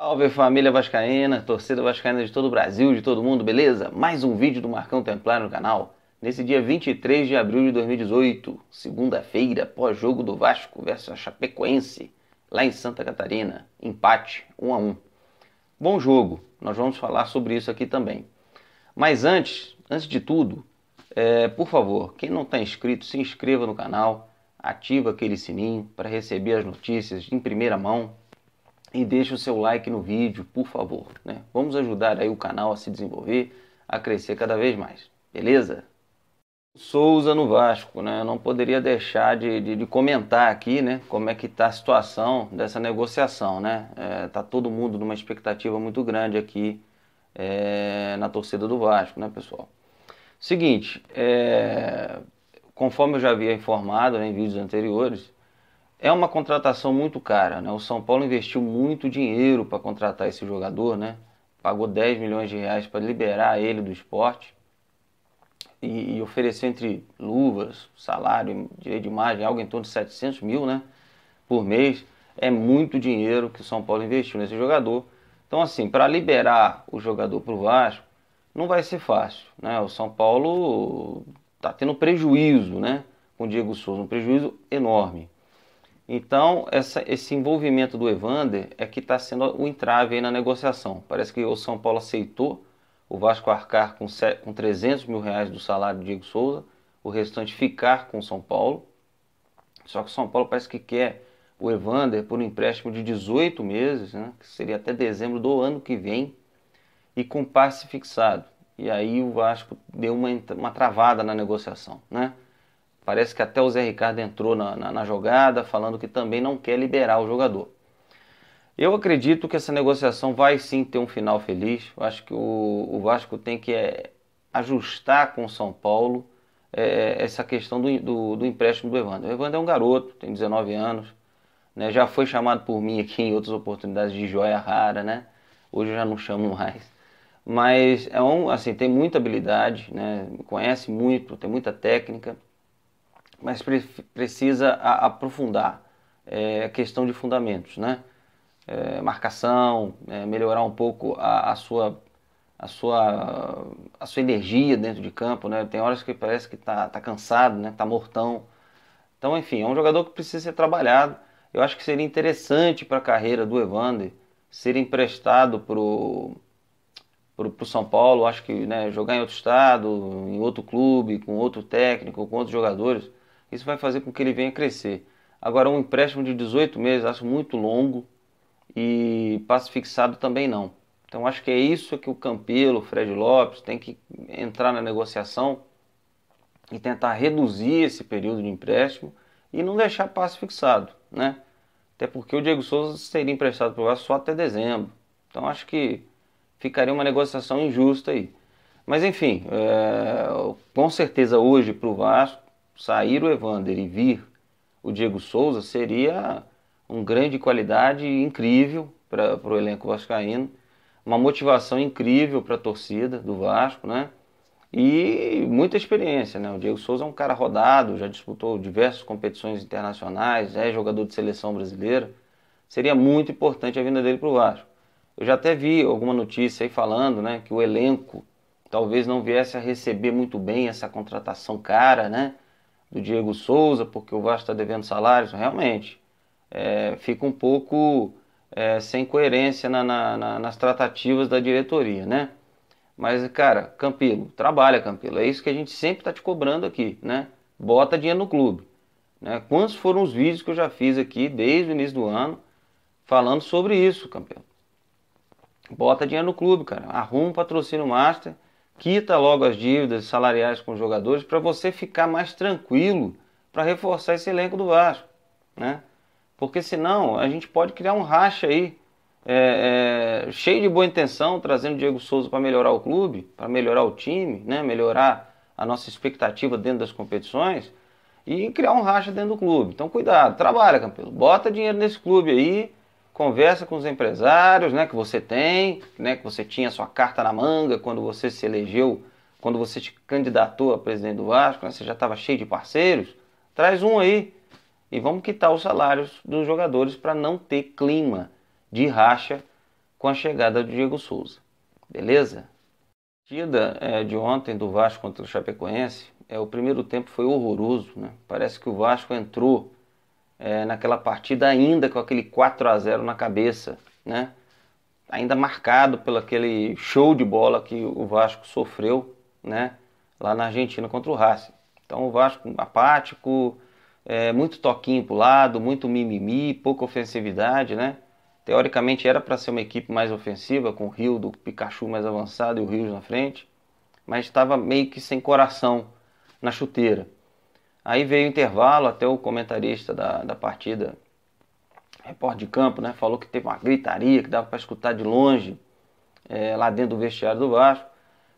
Salve família vascaína, torcida vascaína de todo o Brasil, de todo mundo, beleza? Mais um vídeo do Marcão Templário no canal. Nesse dia 23 de abril de 2018, segunda-feira, pós-jogo do Vasco versus a Chapecoense, lá em Santa Catarina, empate 1 a 1. Bom jogo, nós vamos falar sobre isso aqui também. Mas antes de tudo, por favor, quem não está inscrito, se inscreva no canal, ativa aquele sininho para receber as notícias em primeira mão. E deixe o seu like no vídeo, por favor, né? Vamos ajudar aí o canal a se desenvolver, a crescer cada vez mais, beleza? Souza no Vasco, né? Eu não poderia deixar de comentar aqui, né? Como é que tá a situação dessa negociação, né? Tá todo mundo numa expectativa muito grande aqui na torcida do Vasco, né, pessoal? Seguinte, conforme eu já havia informado, né, em vídeos anteriores, é uma contratação muito cara, né? O São Paulo investiu muito dinheiro para contratar esse jogador, né? Pagou 10 milhões de reais para liberar ele do esporte e ofereceu entre luvas, salário, direito de imagem, algo em torno de 700 mil, né? Por mês. É muito dinheiro que o São Paulo investiu nesse jogador. Então, assim, para liberar o jogador para o Vasco, não vai ser fácil, né? O São Paulo está tendo prejuízo, né? Com o Diego Souza, um prejuízo enorme. Então, esse envolvimento do Evander é que está sendo o entrave aí na negociação. Parece que o São Paulo aceitou o Vasco arcar com 300 mil reais do salário do Diego Souza, o restante ficar com o São Paulo. Só que o São Paulo parece que quer o Evander por um empréstimo de 18 meses, né, que seria até dezembro do ano que vem, e com passe fixado. E aí o Vasco deu uma travada na negociação, né? Parece que até o Zé Ricardo entrou na jogada, falando que também não quer liberar o jogador. Eu acredito que essa negociação vai sim ter um final feliz. Eu acho que o Vasco tem que ajustar com o São Paulo essa questão do empréstimo do Evander. O Evander é um garoto, tem 19 anos, né? Já foi chamado por mim aqui em outras oportunidades de joia rara, né? Hoje eu já não chamo mais. Mas assim, tem muita habilidade, né? Conhece muito, tem muita técnica, mas precisa aprofundar a questão de fundamentos, né? Marcação, melhorar um pouco a sua energia dentro de campo, né? Tem horas que parece que tá cansado, né? Tá mortão. Então, enfim, é um jogador que precisa ser trabalhado. Eu acho que seria interessante para a carreira do Evander ser emprestado pro São Paulo. Acho que, né, jogar em outro estado, em outro clube, com outro técnico, com outros jogadores, isso vai fazer com que ele venha crescer. Agora, um empréstimo de 18 meses, acho muito longo, e passe fixado também não. Então, acho que é isso que o Campelo, o Fred Lopes, tem que entrar na negociação e tentar reduzir esse período de empréstimo e não deixar passe fixado, né? Até porque o Diego Souza seria emprestado para o Vasco só até dezembro. Então, acho que ficaria uma negociação injusta aí. Mas, enfim, com certeza hoje para o Vasco, sair o Evander e vir o Diego Souza seria um grande qualidade incrível para o elenco vascaíno, uma motivação incrível para a torcida do Vasco, né? E muita experiência, né? O Diego Souza é um cara rodado, já disputou diversas competições internacionais, é jogador de seleção brasileira. Seria muito importante a vinda dele para o Vasco. Eu já até vi alguma notícia aí falando, né, que o elenco talvez não viesse a receber muito bem essa contratação cara, né, do Diego Souza, porque o Vasco está devendo salários. Realmente, fica um pouco sem coerência nas tratativas da diretoria, né? Mas, cara, Campelo, trabalha, Campelo. É isso que a gente sempre está te cobrando aqui, né? Bota dinheiro no clube, né? Quantos foram os vídeos que eu já fiz aqui desde o início do ano falando sobre isso, Campelo? Bota dinheiro no clube, cara. Arruma um patrocínio master, quita logo as dívidas salariais com os jogadores para você ficar mais tranquilo para reforçar esse elenco do Vasco, né? Porque senão a gente pode criar um racha aí, cheio de boa intenção, trazendo o Diego Souza para melhorar o clube, para melhorar o time, né? Melhorar a nossa expectativa dentro das competições e criar um racha dentro do clube. Então cuidado, trabalha, Campelo. Bota dinheiro nesse clube aí, conversa com os empresários, né, que você tem, né, que você tinha sua carta na manga quando você se elegeu, quando você se candidatou a presidente do Vasco, né, você já estava cheio de parceiros. Traz um aí e vamos quitar os salários dos jogadores para não ter clima de racha com a chegada do Diego Souza. Beleza? A partida de ontem do Vasco contra o Chapecoense, o primeiro tempo foi horroroso, né? Parece que o Vasco entrou naquela partida ainda com aquele 4-0 na cabeça, né? Ainda marcado pelo aquele show de bola que o Vasco sofreu, né? Lá na Argentina contra o Racing. Então o Vasco apático, muito toquinho pro lado, muito mimimi, pouca ofensividade, né? Teoricamente era para ser uma equipe mais ofensiva, com o Rio do Pikachu mais avançado e o Rios na frente, mas estava meio que sem coração na chuteira. Aí veio o intervalo, até o comentarista da partida, repórter de campo, né, falou que teve uma gritaria, que dava para escutar de longe, lá dentro do vestiário do Vasco.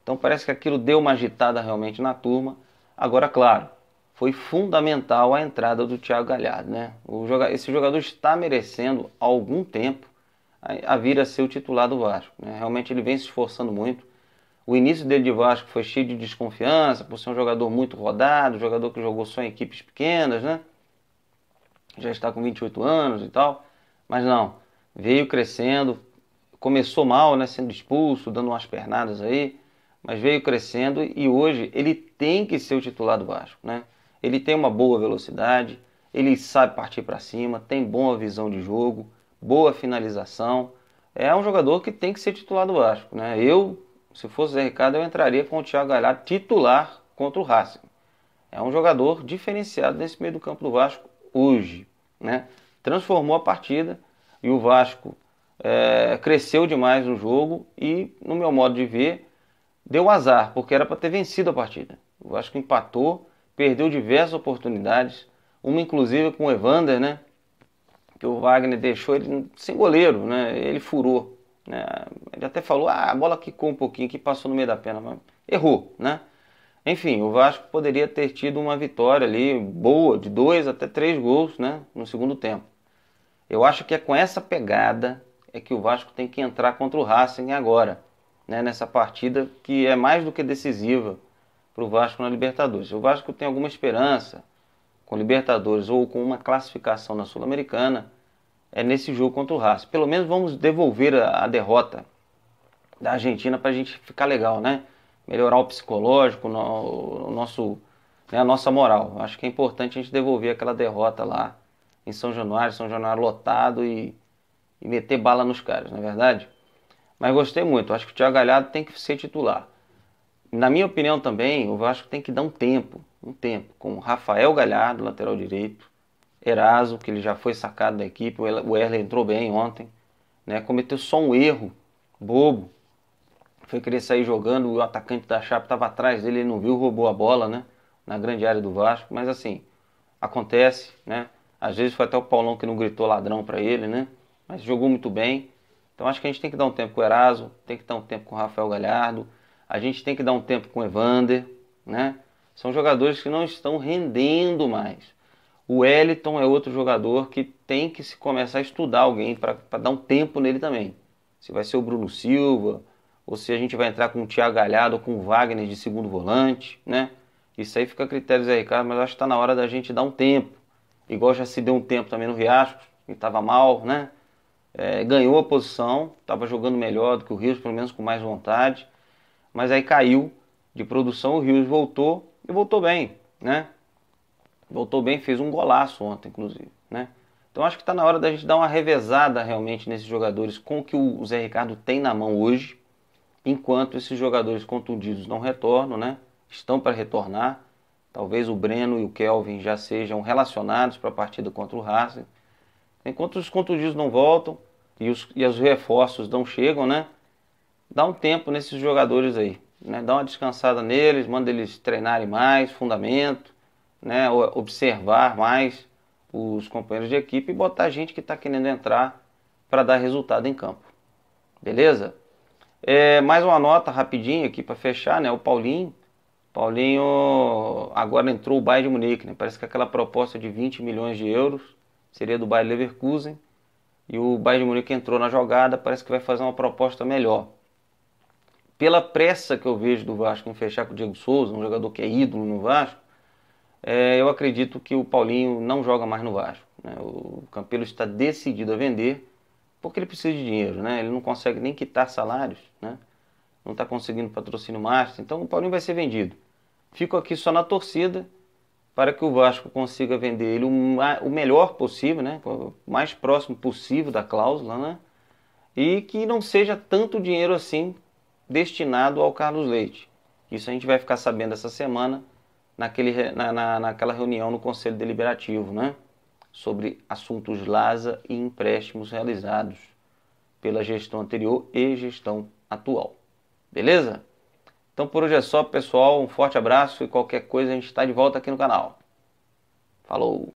Então parece que aquilo deu uma agitada realmente na turma. Agora, claro, foi fundamental a entrada do Thiago Galhardo, né? Esse jogador está merecendo há algum tempo a vir a ser o titular do Vasco, né? Realmente ele vem se esforçando muito. O início dele de Vasco foi cheio de desconfiança, por ser um jogador muito rodado, jogador que jogou só em equipes pequenas, né? Já está com 28 anos e tal, mas não, veio crescendo, começou mal, né, sendo expulso, dando umas pernadas aí, mas veio crescendo e hoje ele tem que ser o titular do Vasco, né? Ele tem uma boa velocidade, ele sabe partir para cima, tem boa visão de jogo, boa finalização. É um jogador que tem que ser titular do Vasco, né? Se fosse o Zé Ricardo, eu entraria com o Thiago Galhardo titular contra o Racing. É um jogador diferenciado nesse meio do campo do Vasco hoje, né? Transformou a partida e o Vasco cresceu demais no jogo e, no meu modo de ver, deu azar, porque era para ter vencido a partida. O Vasco empatou, perdeu diversas oportunidades, uma inclusive com o Evander, né? Que o Wagner deixou ele sem goleiro, né? Ele furou, né? Ele até falou, a bola quicou um pouquinho, que passou no meio da perna, mas errou, né? Enfim, o Vasco poderia ter tido uma vitória ali boa, de 2 até 3 gols, né, no segundo tempo. Eu acho que é com essa pegada que o Vasco tem que entrar contra o Racing agora, né, nessa partida que é mais do que decisiva para o Vasco na Libertadores. Se o Vasco tem alguma esperança com Libertadores ou com uma classificação na Sul-Americana, é nesse jogo contra o Racing. Pelo menos vamos devolver a derrota da Argentina para a gente ficar legal, né? Melhorar o psicológico, a nossa moral. Acho que é importante a gente devolver aquela derrota lá em São Januário lotado e meter bala nos caras, não é verdade? Mas gostei muito, acho que o Thiago Galhardo tem que ser titular. Na minha opinião também, o Vasco tem que dar um tempo com Rafael Galhardo, lateral direito, Eraso, que ele já foi sacado da equipe, o Erle entrou bem ontem, né? Cometeu só um erro bobo, foi querer sair jogando, o atacante da Chape estava atrás dele, ele não viu, roubou a bola, né? Na grande área do Vasco, mas assim, acontece, né? Às vezes foi até o Paulão que não gritou ladrão para ele, né? Mas jogou muito bem. Então acho que a gente tem que dar um tempo com o Eraso, tem que dar um tempo com o Rafael Galhardo, a gente tem que dar um tempo com o Evander, né? São jogadores que não estão rendendo mais. O Wellington é outro jogador que tem que se começar a estudar alguém para dar um tempo nele também. Se vai ser o Bruno Silva, ou se a gente vai entrar com o Thiago Galhardo ou com o Wagner de segundo volante, né? Isso aí fica a critério do Zé Ricardo, mas acho que está na hora da gente dar um tempo. Igual já se deu um tempo também no Riascos, que estava mal, né? Ganhou a posição, estava jogando melhor do que o Rios, pelo menos com mais vontade, mas aí caiu de produção, o Rios voltou e voltou bem, né? Voltou bem, fez um golaço ontem, inclusive, né? Então acho que está na hora da gente dar uma revezada realmente nesses jogadores com o que o Zé Ricardo tem na mão hoje, enquanto esses jogadores contundidos não retornam, né? Estão para retornar. Talvez o Breno e o Kelvin já sejam relacionados para a partida contra o Racing. Enquanto os contundidos não voltam e os reforços não chegam, né? Dá um tempo nesses jogadores aí, né? Dá uma descansada neles, manda eles treinarem mais, fundamento, né? Observar mais os companheiros de equipe e botar gente que está querendo entrar para dar resultado em campo. Beleza? Mais uma nota rapidinho aqui para fechar, né? O Paulinho agora entrou o Bayern de Munique, né? Parece que aquela proposta de 20 milhões de euros seria do Bayer Leverkusen e o Bayern de Munique entrou na jogada, parece que vai fazer uma proposta melhor. Pela pressa que eu vejo do Vasco em fechar com o Diego Souza, um jogador que é ídolo no Vasco, eu acredito que o Paulinho não joga mais no Vasco, né? O Campelo está decidido a vender, porque ele precisa de dinheiro, né? Ele não consegue nem quitar salários, né? Não está conseguindo patrocínio master, então o Paulinho vai ser vendido. Fico aqui só na torcida para que o Vasco consiga vender ele o melhor possível, né? O mais próximo possível da cláusula, né? E que não seja tanto dinheiro assim destinado ao Carlos Leite. Isso a gente vai ficar sabendo essa semana naquela reunião no Conselho Deliberativo, né? Sobre assuntos LASA e empréstimos realizados pela gestão anterior e gestão atual. Beleza? Então por hoje é só, pessoal. Um forte abraço e qualquer coisa a gente está de volta aqui no canal. Falou!